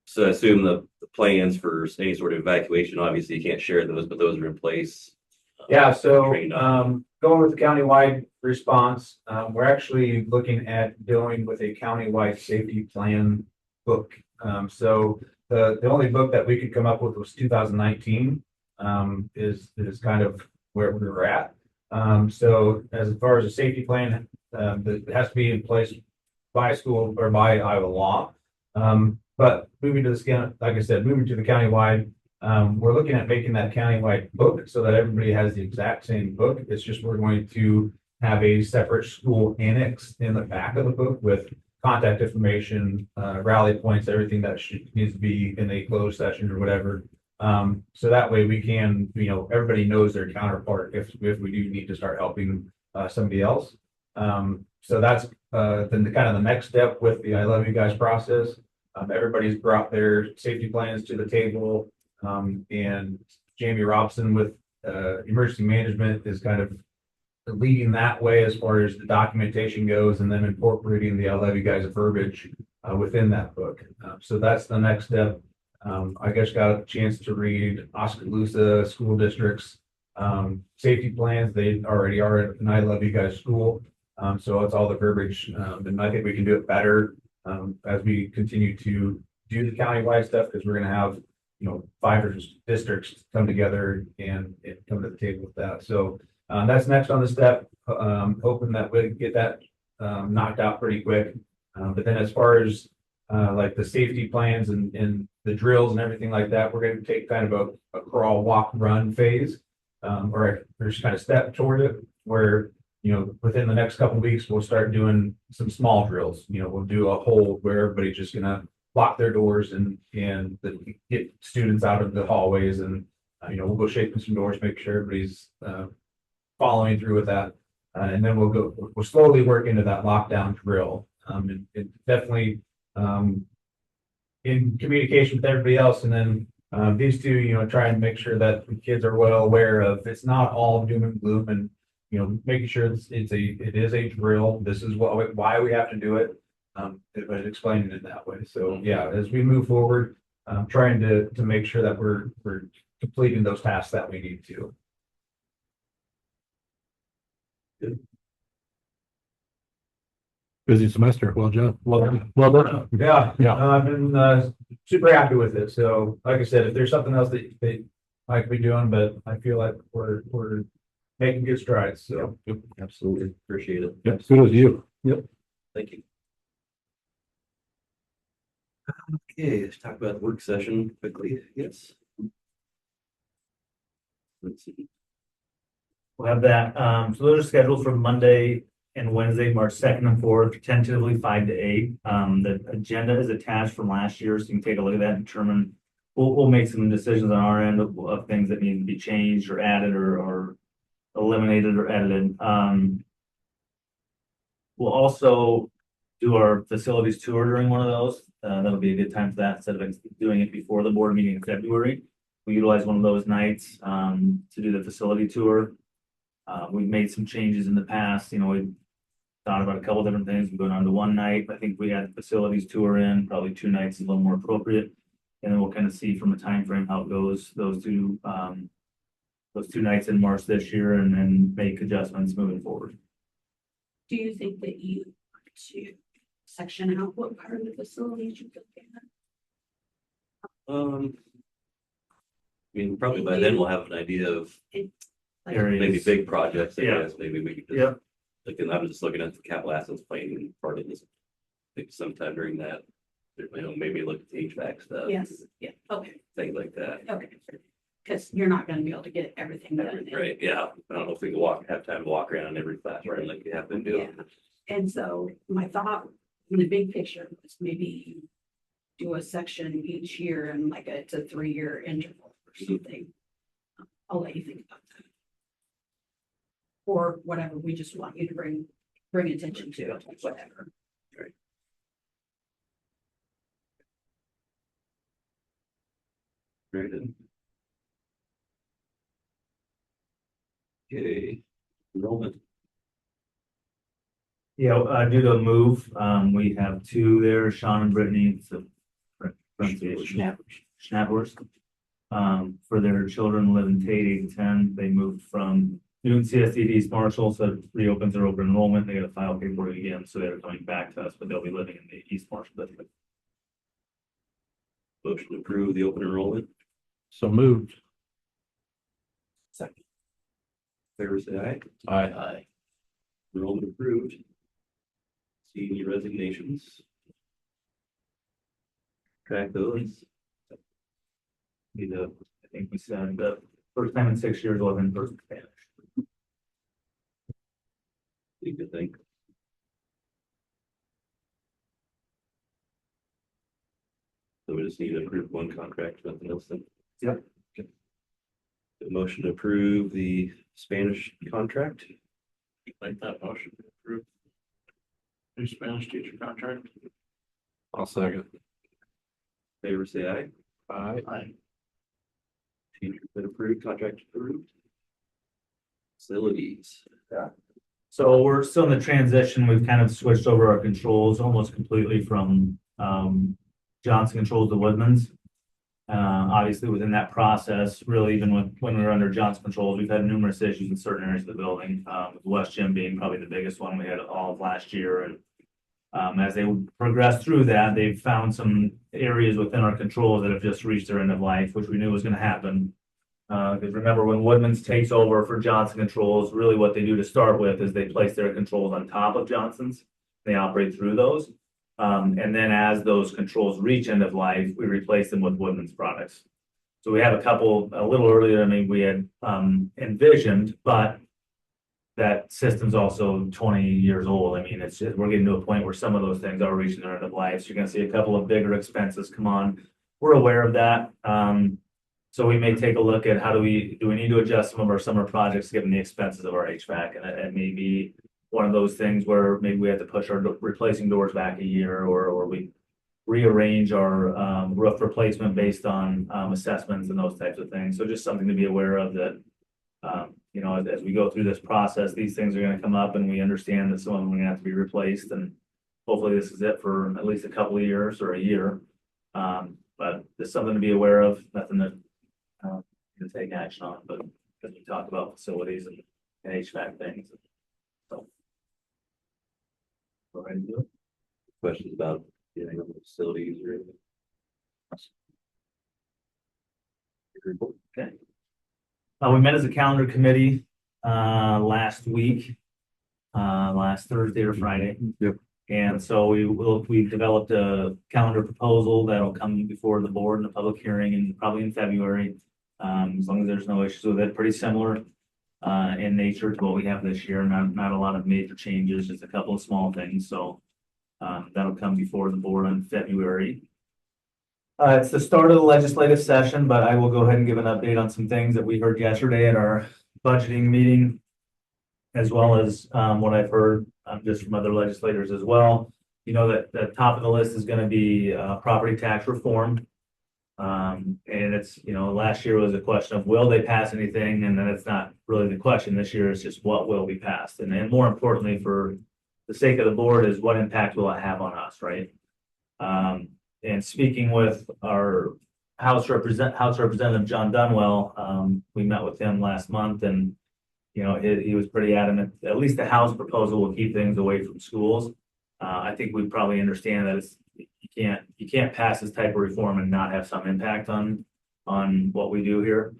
S3: So I assume the plans for any sort of evacuation, obviously you can't share those, but those are in place.
S9: yeah, so
S3: Trained on.
S9: going with the countywide response, we're actually looking at dealing with a countywide safety plan book. So the only book that we could come up with was 2019, is kind of where we were at. So as far as a safety plan, that has to be in place by school or by Iowa law. But moving to like I said, moving to the countywide, we're looking at making that countywide book so that everybody has the exact same book. It's just we're going to have a separate school annex in the back of the book with contact information, rally points, everything that needs to be in a closed session or whatever. So that way we can, everybody knows their counterpart if we do need to start helping somebody else. So that's then the kind of the next step with the I Love You Guys process. Everybody's brought their safety plans to the table, and Jamie Robson with emergency management is kind of leading that way as far as the documentation goes, and then incorporating the I Love You Guys verbiage within that book. So that's the next step. I guess got a chance to read Oskaloosa School District's safety plans. They already are an I Love You Guys school. So it's all the verbiage, and I think we can do it better as we continue to do the countywide stuff, because we're going to have 5 districts come together and come to the table with that. So that's next on the step. Hoping that we get that knocked out pretty quick. But then as far as like the safety plans and the drills and everything like that, we're going to take kind of a crawl, walk, run phase, or just kind of step toward it, where within the next couple of weeks, we'll start doing some small drills. We'll do a hold where everybody's just gonna lock their doors and get students out of the hallways, and we'll go shaking some doors, make sure everybody's following through with that, and then we'll slowly work into that lockdown drill, and definitely in communication with everybody else, and then these two, try and make sure that the kids are well aware of it's not all doom and gloom, and making sure it is a drill. This is why we have to do it, but explaining it that way. So yeah, as we move forward, trying to make sure that we're completing those tasks that we need to.
S2: Busy semester. Well done. Well done.
S9: Yeah,
S2: Yeah.
S9: I've been super happy with it. So like I said, if there's something else that they might be doing, but I feel like we're making good strides. So
S3: Yep, absolutely. Appreciate it.
S2: Yep. Kudos to you.
S3: Thank you. Okay, let's talk about the work session quickly. Yes. Let's see.
S1: We'll have that. So those are scheduled for Monday and Wednesday, March 2nd and 4th, tentatively 5 to 8. The agenda is attached from last year, so you can take a look at that and determine. We'll make some decisions on our end of things that need to be changed or added or eliminated or edited. We'll also do our facilities tour during one of those. That'll be a good time for that instead of doing it before the board meeting in February. We utilize one of those nights to do the facility tour. We've made some changes in the past, we thought about a couple different things. We're going on to one night. I think we had the facilities tour in, probably 2 nights is a little more appropriate. And then we'll kind of see from a time frame how it goes, those two nights in March this year, and then make adjustments moving forward.
S4: Do you think that you want to section out what part of the facilities you look at?
S3: I mean, probably by then we'll have an idea of
S4: Like,
S1: Areas.
S3: maybe big projects, I
S1: Yeah.
S3: guess, maybe we could just.
S1: Yeah.
S3: Like, and I'm just looking at the capital assets plan part of this, maybe sometime during that, maybe look at the HVAC stuff.
S4: yes, yeah, okay,
S3: Things like that.
S4: okay. Because you're not gonna be able to get everything done.
S3: Right, yeah, I don't know if we can have time to walk around every classroom like you have been doing.
S4: And so my thought in the big picture was maybe do a section each year and like it's a 3-year interval or something. I'll let you think about that. Or whatever, we just want you to bring attention to it, whatever.
S3: Very good. Okay, enrollment.
S1: Yeah, due to a move, we have 2 there, Sean and Brittany, it's a pronunciation. Schnappers. For their children live in Tate, 8 and 10, they moved from Newton CSD to East Marshall, so it reopens their open enrollment, they gotta file paperwork again, so they're coming back to us, but they'll be living in the East Marshall district.
S3: Motion to approve the open enrollment.
S2: So moved.
S3: Second. Favor say aye.
S2: Aye.
S3: Enrollment approved. See any resignations? Track those.
S1: I think we said the first time in 6 years was in person Spanish.
S3: Be a good thing. So we just need to approve one contract, nothing else then.
S1: Yep.
S3: Okay. The motion to approve the Spanish contract.
S2: Make that motion to approve. New Spanish teacher contract.
S8: I'll second.
S3: Favor say aye.
S2: Aye.
S3: Teacher been approved, contract approved. Facilities.
S1: So we're still in the transition. We've kind of switched over our controls almost completely from Johnson Controls to Woodman's. Obviously, within that process, really even when we were under Johnson Controls, we've had numerous issues in certain areas of the building. With West Gym being probably the biggest one we had all of last year. And as they progress through that, they've found some areas within our controls that have just reached their end of life, which we knew was going to happen. Because remember, when Woodman's takes over for Johnson Controls, really what they do to start with is they place their controls on top of Johnson's. They operate through those. And then as those controls reach end of life, we replace them with Woodman's products. So we have a little earlier than we had envisioned, but that system's also 20 years old. I mean, it's just, we're getting to a point where some of those things are reaching their end of life. So you're gonna see a couple of bigger expenses come on. We're aware of that. So we may take a look at do we need to adjust some of our summer projects given the expenses of our HVAC, and it may be one of those things where maybe we have to push our replacing doors back a year, or we rearrange our roof replacement based on assessments and those types of things. So just something to be aware of that, as we go through this process, these things are going to come up, and we understand that some of them are going to have to be replaced, and hopefully this is it for at least a couple of years or a year. But it's something to be aware of, nothing to take action on, but as we talk about facilities and HVAC things. So. Go ahead and do it.
S3: Questions about facilities or anything?
S1: Okay. We met as a calendar committee last week, last Thursday or Friday.
S8: Yep.
S1: And so we developed a calendar proposal that'll come before the board in a public hearing and probably in February. As long as there's no issues with it, pretty similar in nature to what we have this year. Not a lot of major changes, just a couple of small things. So that'll come before the board in February. It's the start of the legislative session, but I will go ahead and give an update on some things that we heard yesterday at our budgeting meeting, as well as what I've heard just from other legislators as well. you know, that the top of the list is gonna be, property tax reform. And it's, you know, last year was a question of will they pass anything? And then it's not really the question. This year is just what will be passed? And then more importantly, for the sake of the board is what impact will it have on us, right? And speaking with our House Representative John Dunwell, we met with him last month and, you know, he was pretty adamant, at least the House proposal will keep things away from schools. I think we probably understand that you can't pass this type of reform and not have some impact on what we do here.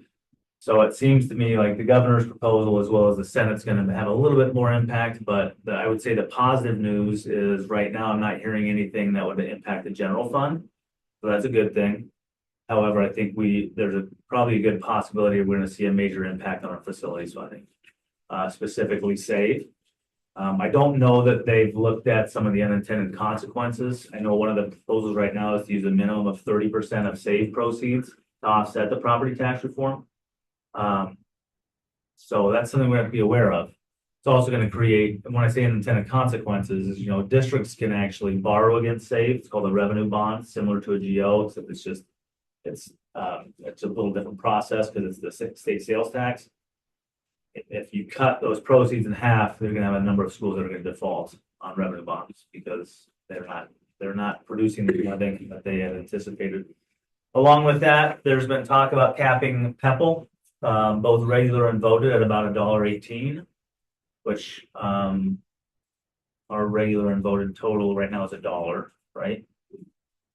S1: So it seems to me like the governor's proposal as well as the Senate's going to have a little bit more impact, but I would say the positive news is right now I'm not hearing anything that would impact the general fund. So that's a good thing. However, I think there's probably a good possibility we're going to see a major impact on our facilities funding, specifically SAVE. I don't know that they've looked at some of the unintended consequences. I know one of the proposals right now is to use a minimum of 30% of SAVE proceeds to offset the property tax reform. So that's something we have to be aware of. It's also going to create, and when I say unintended consequences, is, you know, districts can actually borrow against SAVE. It's called a revenue bond, similar to a GO, except it's a little different process because it's the state sales tax. If you cut those proceeds in half, they're gonna have a number of schools that are gonna default on revenue bonds because they're not producing the funding that they had anticipated. Along with that, there's been talk about capping PEPL, both regular and voted at about $1.18, which our regular and voted total right now is $1, right?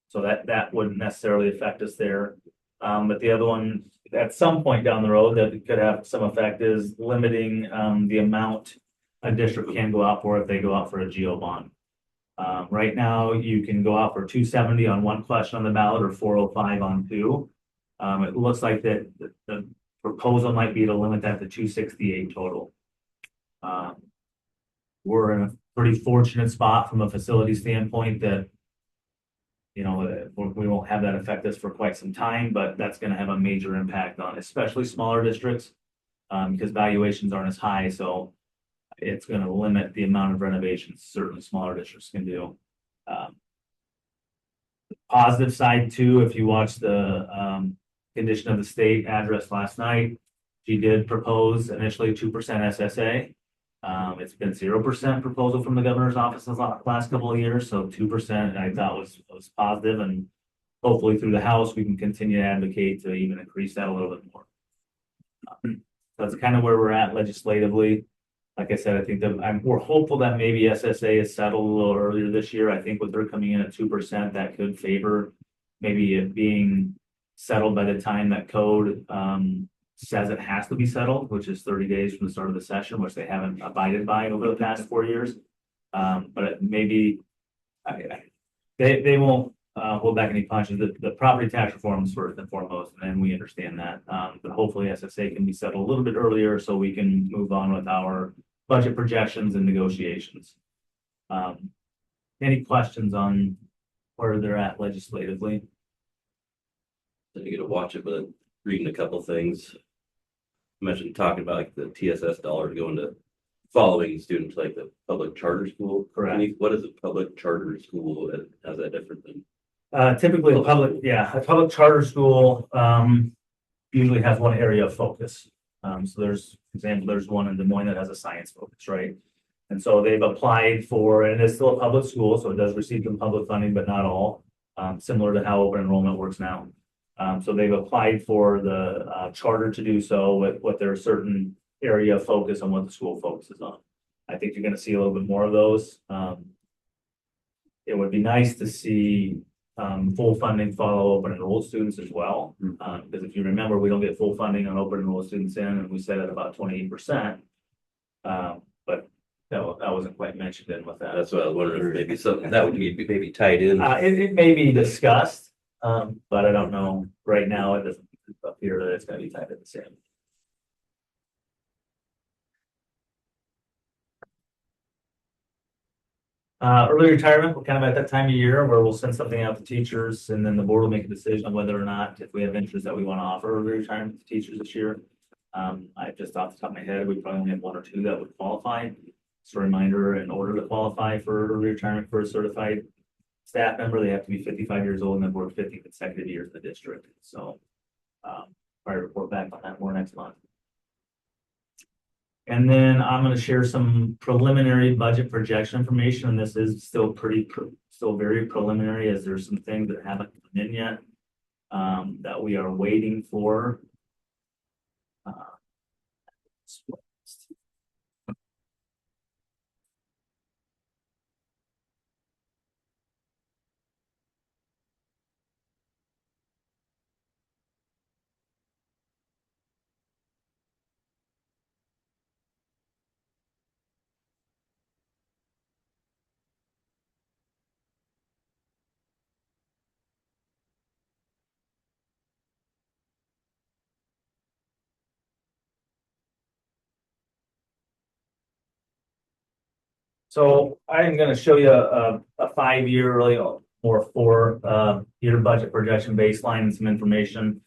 S1: So that wouldn't necessarily affect us there. But the other one, at some point down the road, that could have some effect is limiting the amount a district can go out for if they go out for a GO bond. Right now, you can go out for 270 on one question on the ballot or 405 on two. It looks like that the proposal might be to limit that to 268 total. We're in a pretty fortunate spot from a facility standpoint that, you know, we won't have that affect us for quite some time, but that's going to have a major impact on especially smaller districts because valuations aren't as high. So it's going to limit the amount of renovations certainly smaller districts can do. The positive side too, if you watch the condition of the state address last night, she did propose initially 2% SSA. It's been 0% proposal from the governor's office the last couple of years, so 2% I thought was positive, and hopefully through the House we can continue to advocate to even increase that a little bit more. So that's kind of where we're at legislatively. Like I said, I think that we're hopeful that maybe SSA is settled a little earlier this year. I think with her coming in at 2%, that could favor maybe it being settled by the time that code says it has to be settled, which is 30 days from the start of the session, which they haven't abided by over the past 4 years. But maybe they won't hold back any punches. The property tax reform is first and foremost, and we understand that. But hopefully SSA can be settled a little bit earlier so we can move on with our budget projections and negotiations. Any questions on where they're at legislatively?
S3: Didn't get to watch it, but reading a couple things. I mentioned talking about like the TSS dollars going to following students like the public charter school.
S1: Correct.
S3: What is a public charter school? How's that different than?
S1: Typically a public charter school usually has one area of focus. So there's one in Des Moines that has a science focus, right? And so they've applied for, and it's still a public school, so it does receive some public funding, but not all, similar to how open enrollment works now. So they've applied for the charter to do so with their certain area of focus on what the school focuses on. I think you're going to see a little bit more of those. It would be nice to see full funding follow open enrolled students as well. Because if you remember, we don't get full funding on open enrolled students in, and we set it about 28%. But that wasn't quite mentioned in with that.
S3: That's what I was wondering. If maybe something that would be maybe tied in.
S1: It may be discussed. But I don't know right now. It doesn't appear that it's going to be tied at the same. Early retirement, we're kind of at that time of year where we'll send something out to teachers and then the board will make a decision on whether or not if we have interest that we want to offer early retirement to teachers this year. I just off the top of my head, we probably only have one or two that would qualify. Just a reminder, in order to qualify for early retirement for a certified staff member, they have to be 55 years old and have worked 50 consecutive years in the district. So, probably report back on that more next month. And then I'm going to share some preliminary budget projection information, and this is still still very preliminary, as there's some things that haven't come in yet, that we are waiting for. So I am going to show you a 5-year, really, or 4-year budget projection baseline and some information.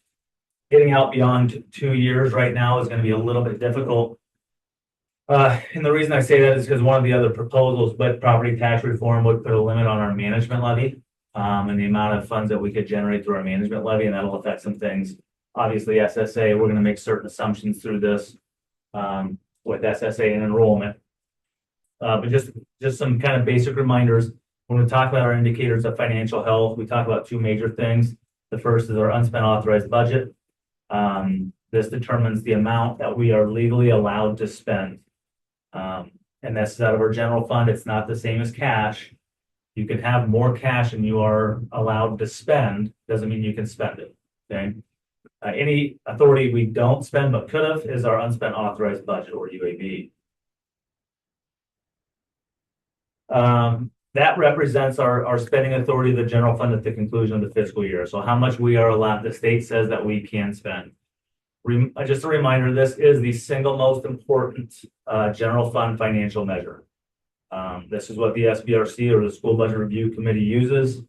S1: Getting out beyond 2 years right now is going to be a little bit difficult. And the reason I say that is because one of the other proposals, but property tax reform, would put a limit on our management levy, and the amount of funds that we could generate through our management levy, and that'll affect some things. Obviously, SSA, we're going to make certain assumptions through this, with SSA and enrollment. But just some kind of basic reminders. When we talk about our indicators of financial health, we talk about 2 major things. The first is our unspent authorized budget. This determines the amount that we are legally allowed to spend. And that's out of our general fund. It's not the same as cash. You can have more cash than you are allowed to spend. Doesn't mean you can spend it. Okay. Any authority we don't spend but could have is our unspent authorized budget, or UAB. That represents our spending authority of the general fund at the conclusion of the fiscal year. So how much we are allowed, the state says that we can spend. Just a reminder, this is the single most important general fund financial measure. This is what the SBRC, or the School Budget Review Committee, uses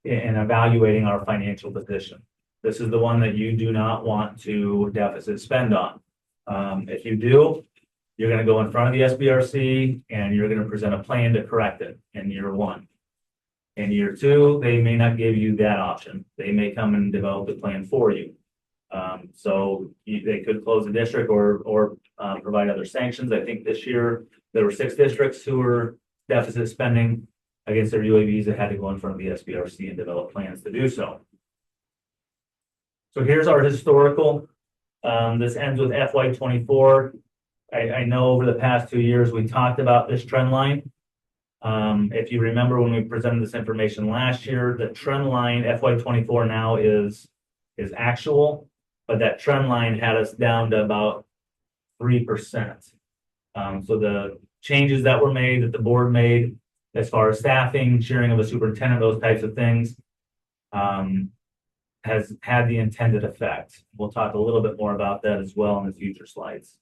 S1: in evaluating our financial position. This is the one that you do not want to deficit spend on. If you do, you're going to go in front of the SBRC and you're going to present a plan to correct it in year 1. In year 2, they may not give you that option. They may come and develop a plan for you. So they could close the district or provide other sanctions. I think this year there were 6 districts who were deficit spending against their UAVs that had to go in front of the SBRC and develop plans to do so. So here's our historical. This ends with FY24. I know over the past 2 years, we talked about this trend line. If you remember when we presented this information last year, the trend line FY24 now is actual, but that trend line had us down to about 3%. So the changes that were made, that the board made, as far as staffing, sharing of a superintendent, those types of things, has had the intended effect. We'll talk a little bit more about that as well in the future slides.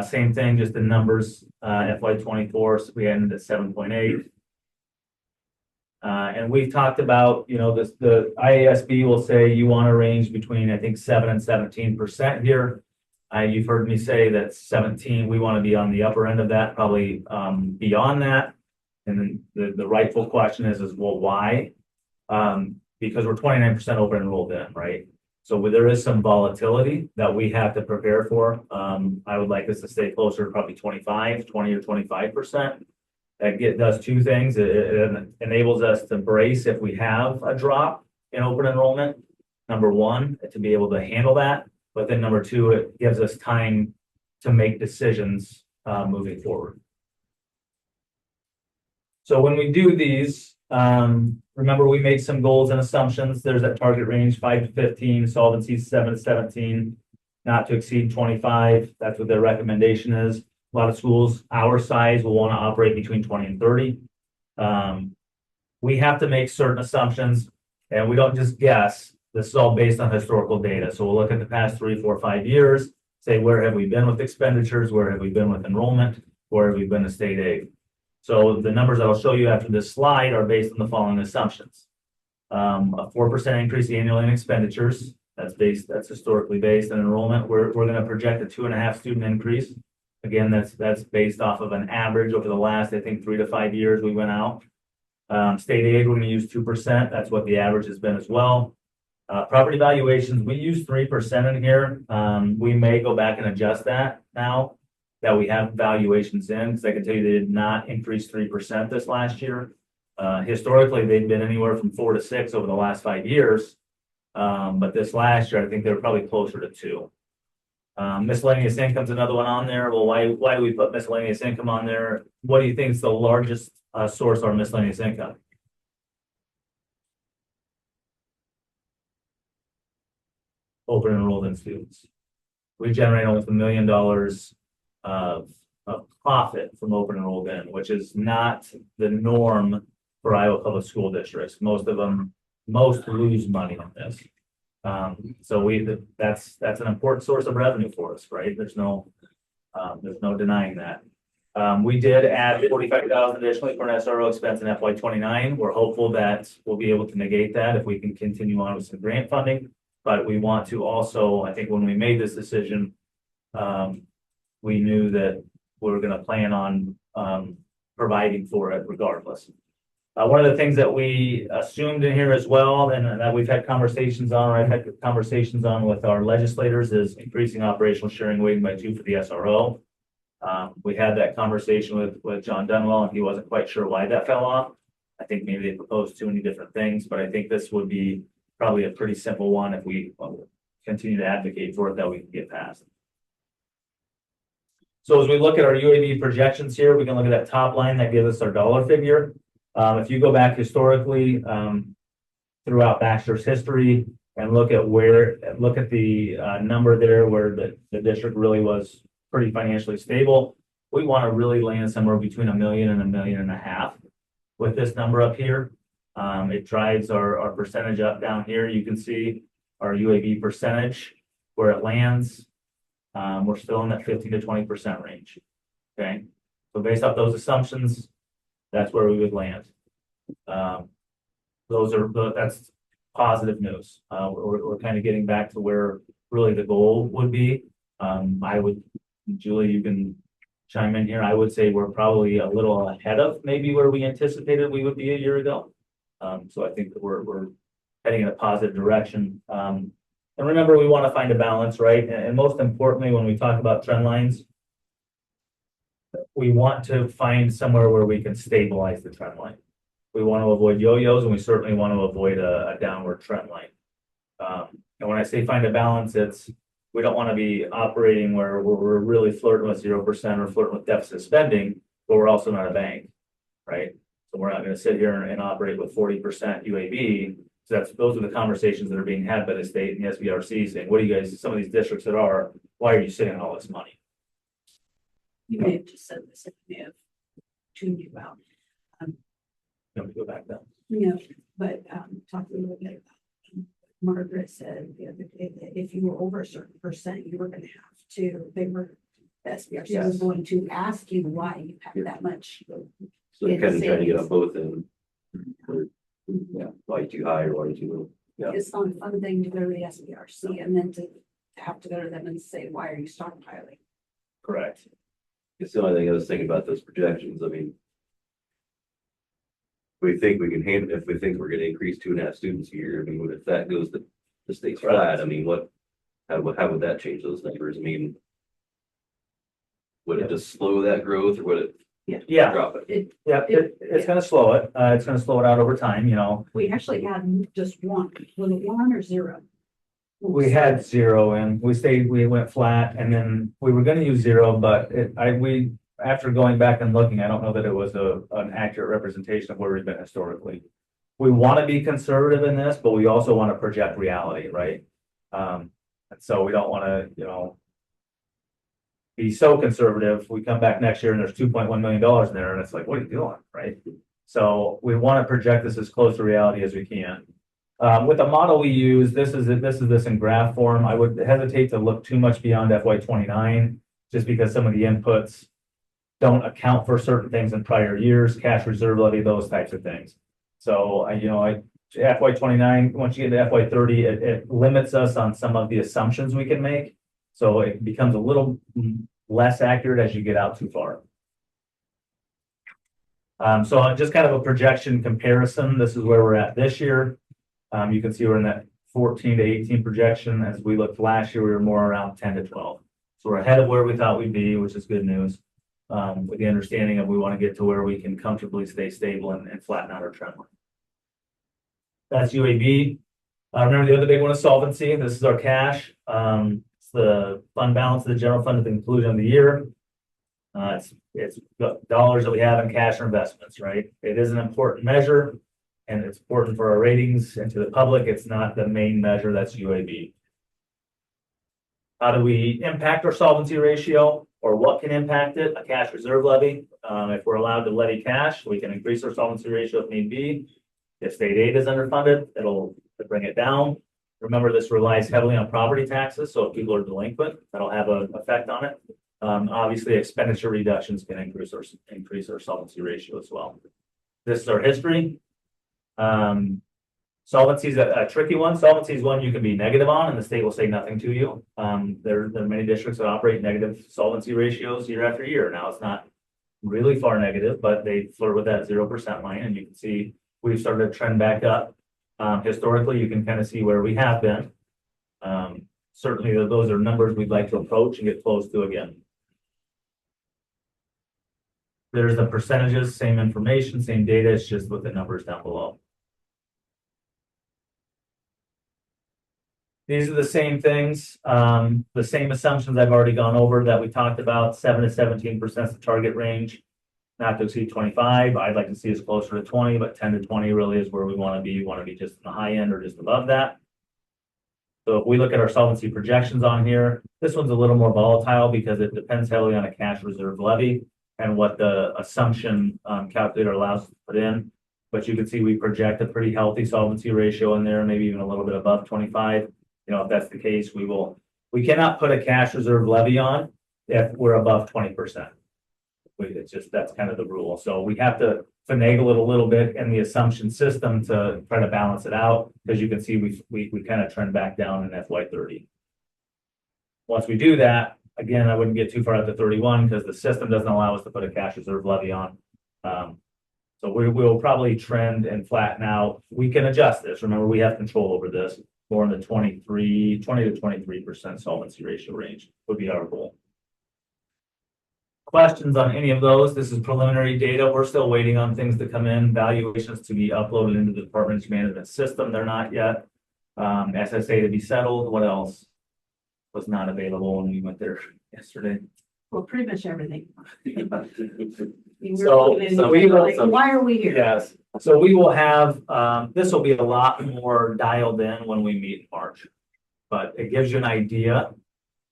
S1: Same thing, just the numbers, FY24, so we ended at 7.8. And we've talked about, the IASB will say you want to range between, I think, 7 and 17% here. You've heard me say that 17, we want to be on the upper end of that, probably beyond that. And then the rightful question is well, why? Because we're 29% over enrolled in, right? So there is some volatility that we have to prepare for. I would like us to stay closer to probably 20 or 25%. That does 2 things. It enables us to brace if we have a drop in open enrollment. Number 1, to be able to handle that. But then number 2, it gives us time to make decisions moving forward. So when we do these, remember we make some goals and assumptions. There's that target range 5 to 15, solvency 7 to 17, not to exceed 25. That's what their recommendation is. A lot of schools our size will want to operate between 20 and 30. We have to make certain assumptions, and we don't just guess. This is all based on historical data. So we'll look at the past 3, 4, 5 years, say where have we been with expenditures, where have we been with enrollment, where have we been with state aid. So the numbers I'll show you after this slide are based on the following assumptions. A 4% increase annually in expenditures. That's historically based on enrollment. We're gonna project a 2.5 student increase. Again, that's based off of an average over the last, I think, 3 to 5 years we went out. State aid, we're gonna use 2%. That's what the average has been as well. Property valuations, we use 3% in here. We may go back and adjust that now that we have valuations in, because I can tell you they did not increase 3% this last year. Historically, they've been anywhere from 4 to 6 over the last 5 years. But this last year, I think they were probably closer to 2. Miscellaneous income's another one on there. Well, why do we put miscellaneous income on there? What do you think is the largest source of our miscellaneous income? Open enrolled students. We generate almost $1 million of profit from open enrolled in, which is not the norm for Iowa public school districts. Most lose money on this. So that's an important source of revenue for us, right? There's no denying that. We did add 45,000 additionally for an SRO expense in FY 29. We're hopeful that we'll be able to negate that if we can continue on with some grant funding. But we want to also, I think when we made this decision, we knew that we were going to plan on providing for it regardless. One of the things that we assumed in here as well, and that we've had conversations on, or I've had conversations on with our legislators, is increasing operational sharing weighting by 2 for the SRO. We had that conversation with John Dunwell, and he wasn't quite sure why that fell off. I think maybe they proposed too many different things, but I think this would be probably a pretty simple one if we continue to advocate for it, that we can get past. So as we look at our UAB projections here, we can look at that top line that gives us our dollar figure. If you go back historically, throughout Baxter's history and look at the number there where the district really was pretty financially stable, we want to really land somewhere between $1 million and $1.5 million with this number up here. It drives our percentage up down here. You can see our UAB percentage where it lands. We're still in that 15 to 20% range. Okay, so based off those assumptions, that's where we would land. That's positive news. We're kind of getting back to where really the goal would be. Julie, you can chime in here. I would say we're probably a little ahead of maybe where we anticipated we would be a year ago. So I think that we're heading in a positive direction. And remember, we want to find a balance, right? And most importantly, when we talk about trend lines, we want to find somewhere where we can stabilize the trend line. We want to avoid yo-yos, and we certainly want to avoid a downward trend line. And when I say find a balance, we don't want to be operating where we're really flirting with 0% or flirting with deficit spending, but we're also not a bank, right? So we're not going to sit here and operate with 40% UAB. So those are the conversations that are being had by the state and the SBRC saying, what do you guys, some of these districts that are, why are you sitting on all this money?
S4: You may have just said this, if you may have tuned you out.
S1: Let me go back down.
S4: But talk a little bit about Margaret said the other day that if you were over a certain percent, you were going to have to, the SBRC was going to ask you why you have that much.
S3: So they're kind of trying to get on both ends. Yeah, why you too high or why you too low? Yeah.
S4: It's not a fun thing to go to the SBRC and then to have to go to them and say, why are you stockpiling?
S1: Correct.
S3: It's the only thing I was thinking about those projections. I mean, we think we can handle, if we think we're going to increase 2.5 students a year, I mean, if that goes to the state's flat, I mean, how would that change those numbers? I mean, would it just slow that growth or would it drop it?
S1: It's going to slow it. It's going to slow it out over time, you know.
S4: We actually had just one. Was it 1 or 0?
S1: We had 0 and we went flat, and then we were going to use 0, but after going back and looking, I don't know that it was an accurate representation of where we've been historically. We want to be conservative in this, but we also want to project reality, right? And so we don't want to, be so conservative. We come back next year and there's $2.1 million in there, and it's like, what are you doing, right? So we want to project this as close to reality as we can. With the model we use, this is this in graph form. I would hesitate to look too much beyond FY 29, just because some of the inputs don't account for certain things in prior years, cash reserve levy, those types of things. So I FY 29, once you get to FY 30, it limits us on some of the assumptions we can make. So it becomes a little less accurate as you get out too far. So on just kind of a projection comparison, this is where we're at this year. You can see we're in that 14 to 18 projection. As we looked last year, we were more around 10 to 12. So we're ahead of where we thought we'd be, which is good news. With the understanding of we want to get to where we can comfortably stay stable and flatten out our trend line. That's UAB. Remember the other big one is solvency. This is our cash. It's the fund balance of the general fund at the conclusion of the year. It's dollars that we have in cash or investments, right? It is an important measure and it's important for our ratings and to the public. It's not the main measure. That's UAB. How do we impact our solvency ratio, or what can impact it? A cash reserve levy. If we're allowed to levy cash, we can increase our solvency ratio if need be. If state aid is underfunded, it'll bring it down. Remember, this relies heavily on property taxes, so if people are delinquent, that'll have an effect on it. Obviously, expenditure reductions can increase our solvency ratio as well. This is our history. Solvency is a tricky one. Solvency is one you can be negative on, and the state will say nothing to you. There are many districts that operate negative solvency ratios year after year. Now, it's not really far negative, but they flirt with that 0% line, and you can see we've started to trend back up. Historically, you can kind of see where we have been. Certainly, those are numbers we'd like to approach and get close to again. There's the percentages, same information, same data, it's just with the numbers down below. These are the same things, the same assumptions I've already gone over that we talked about. 7 to 17% is the target range, not to exceed 25. I'd like to see us closer to 20, but 10 to 20 really is where we want to be. We want to be just in the high end or just above that. So if we look at our solvency projections on here, this one's a little more volatile because it depends heavily on a cash reserve levy and what the assumption calculator allows us to put in. But you can see we project a pretty healthy solvency ratio in there, maybe even a little bit above 25. You know, if that's the case, we cannot put a cash reserve levy on if we're above 20%. It's just, that's kind of the rule. So we have to finagle it a little bit in the assumption system to try to balance it out. As you can see, we kind of trend back down in FY 30. Once we do that, again, I wouldn't get too far out to 31 because the system doesn't allow us to put a cash reserve levy on. So we'll probably trend and flatten out. We can adjust this. Remember, we have control over this. More in the 20 to 23% solvency ratio range would be our goal. Questions on any of those? This is preliminary data. We're still waiting on things to come in, valuations to be uploaded into the department's management system. They're not yet. SSA to be settled. What else was not available when we went there yesterday?
S4: Well, pretty much everything.
S1: Why
S4: are we here?
S1: Yes. So we will have, this will be a lot more dialed in when we meet in March, but it gives you an idea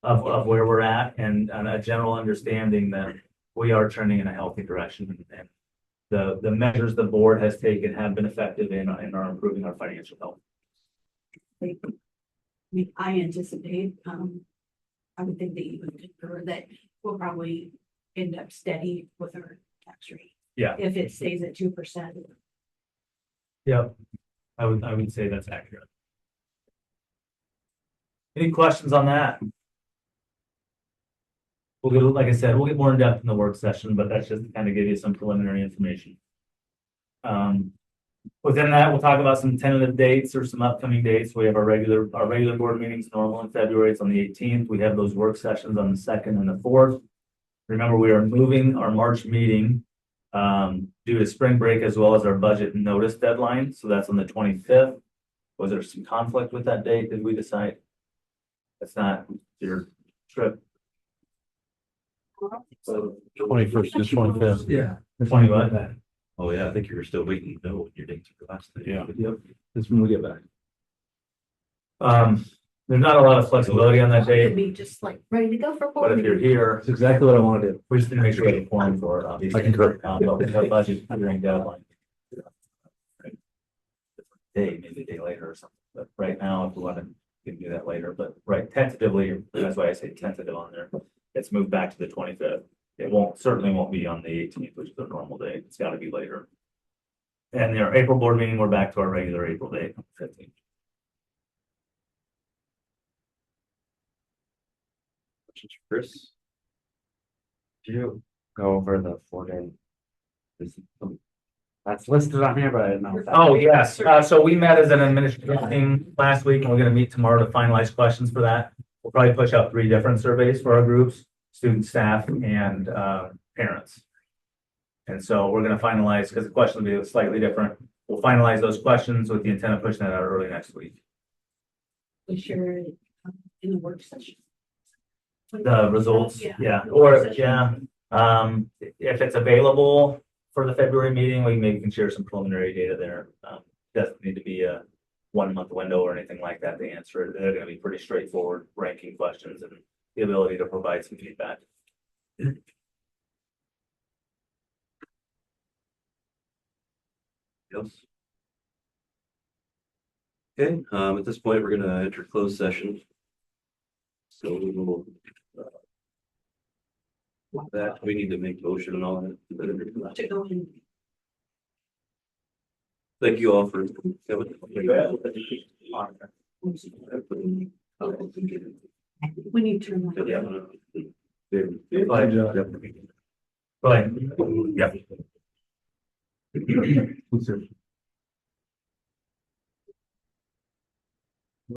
S1: of where we're at and a general understanding that we are trending in a healthy direction. And the measures the board has taken have been effective in are improving our financial health.
S4: I anticipate, I would think that you would concur that we'll probably end up steady with our tax rate.
S1: Yeah.
S4: If it stays at 2%.
S1: Yep. I would say that's accurate. Any questions on that? We'll get, like I said, we'll get more in depth in the work session, but that's just to kind of give you some preliminary information. Within that, we'll talk about some tentative dates or some upcoming dates. We have our regular board meetings normal in February. It's on the 18th. We have those work sessions on the 2nd and the 4th. Remember, we are moving our March meeting due to spring break as well as our budget notice deadline. So that's on the 25th. Was there some conflict with that date? Did we decide? That's not your trip.
S2: So 21st to 25th.
S5: Yeah.
S1: 20 what?
S3: Oh, yeah, I think you were still waiting to know your dates for last night.
S2: Yeah.
S1: Yep.
S5: That's when we get back.
S1: There's not a lot of flexibility on that
S4: To
S1: date,
S4: be just like ready to go for
S1: but if you're here,
S5: That's exactly what I want to do.
S1: we just need to make sure we have a form for it, obviously.
S2: I concur.
S1: But we have budget during deadline. Day, maybe a day later or something, but right now, if we want to, we can do that later, but right, tentatively, that's why I say tentative on there. It's moved back to the 25th. It certainly won't be on the 18th, which is a normal day. It's got to be later. And our April board meeting, we're back to our regular April date, 15th.
S3: Questions for Chris?
S10: Do you go over the 4-day? That's listed on here, but I didn't know.
S1: Oh, yes. So we met as an administrative team last week, and we're gonna meet tomorrow to finalize questions for that. We'll probably push out 3 different surveys for our groups, student, staff, and parents. And so we're gonna finalize, because the question will be slightly different. We'll finalize those questions with the intent of pushing that out early next week.
S4: We share it in the work session.
S1: The results, yeah, or, yeah. If it's available for the February meeting, we maybe can share some preliminary data there. Doesn't need to be a 1-month window or anything like that to answer it. They're gonna be pretty straightforward ranking questions and the ability to provide some feedback.
S3: Else? Okay, at this point, we're gonna enter closed session. So we will. With that, we need to make motion and all that.
S4: To go in.
S3: Thank you all for coming.
S4: We need to turn that.
S3: Yeah.
S1: Go ahead, Joe. Go ahead. Yep.
S5: Yes, sir.